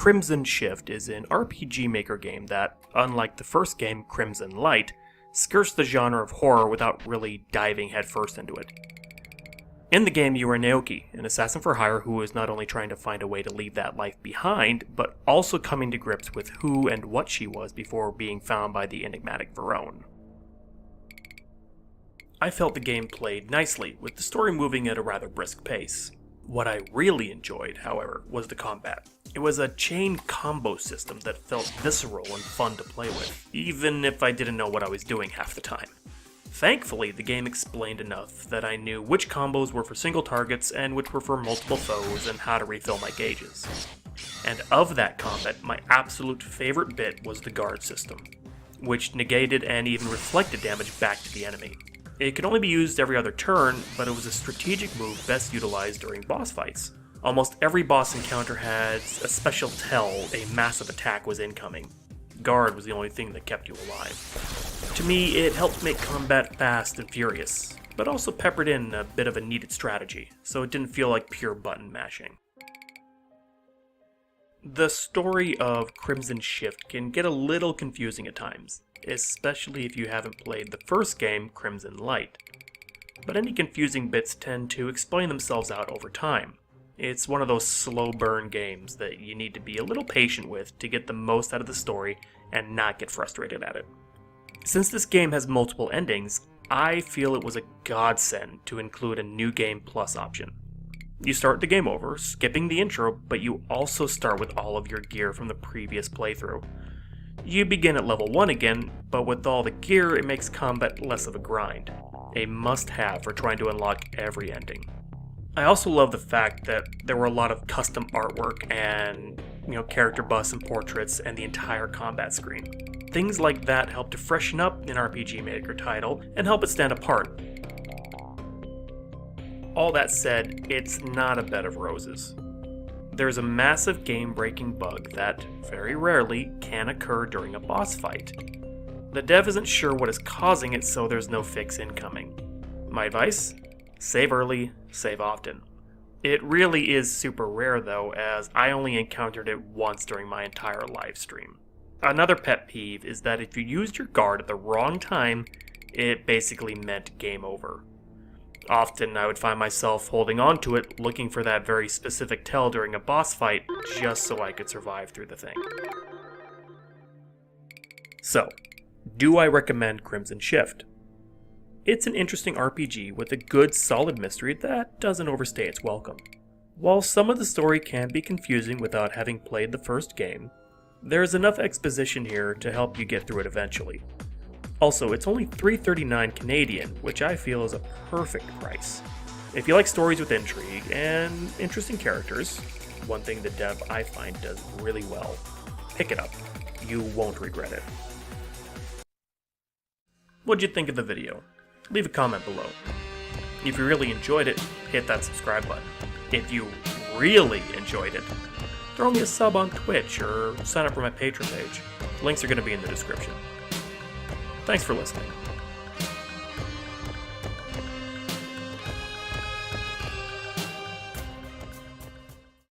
Crimson Shift is an RPG Maker game that, unlike the first game, Crimson Light, skirts the genre of horror without really diving headfirst into it. In the game, you are Naoki, an assassin for hire who is not only trying to find a way to leave that life behind, but also coming to grips with who and what she was before being found by the enigmatic Verone. I felt the game played nicely, with the story moving at a rather brisk pace. What I really enjoyed, however, was the combat. It was a chain combo system that felt visceral and fun to play with, even if I didn't know what I was doing half the time. Thankfully, the game explained enough that I knew which combos were for single targets and which were for multiple foes and how to refill my gauges. And of that combat, my absolute favorite bit was the guard system, which negated and even reflected damage back to the enemy. It could only be used every other turn, but it was a strategic move best utilized during boss fights. Almost every boss encounter had a special tell a massive attack was incoming. Guard was the only thing that kept you alive. To me, it helped make combat fast and furious, but also peppered in a bit of a needed strategy, so it didn't feel like pure button mashing. The story of Crimson Shift can get a little confusing at times, especially if you haven't played the first game, Crimson Light. But any confusing bits tend to explain themselves out over time. It's one of those slow burn games that you need to be a little patient with to get the most out of the story and not get frustrated at it. Since this game has multiple endings, I feel it was a godsend to include a New Game Plus option. You start the game over, skipping the intro, but you also start with all of your gear from the previous playthrough. You begin at level 1 again, but with all the gear it makes combat less of a grind. A must-have for trying to unlock every ending. I also love the fact that there were a lot of custom artwork and, character busts and portraits and the entire combat screen. Things like that help to freshen up an RPG Maker title and help it stand apart. All that said, it's not a bed of roses. There's a massive game-breaking bug that, very rarely, can occur during a boss fight. The dev isn't sure what is causing it, so there's no fix incoming. My advice? Save early, save often. It really is super rare though, as I only encountered it once during my entire live stream. Another pet peeve is that if you used your guard at the wrong time, it basically meant game over. Often I would find myself holding on to it, looking for that very specific tell during a boss fight, just so I could survive through the thing. So, do I recommend Crimson Shift? It's an interesting RPG with a good, solid mystery that doesn't overstay its welcome. While some of the story can be confusing without having played the first game, there's enough exposition here to help you get through it eventually. Also, it's only $3.39 Canadian, which I feel is a perfect price. If you like stories with intrigue and interesting characters, one thing the dev I find does really well, pick it up. You won't regret it. What'd you think of the video? Leave a comment below. If you really enjoyed it, hit that subscribe button. If you really enjoyed it, throw me a sub on Twitch or sign up for my Patreon page. Links are going to be in the description. Thanks for listening.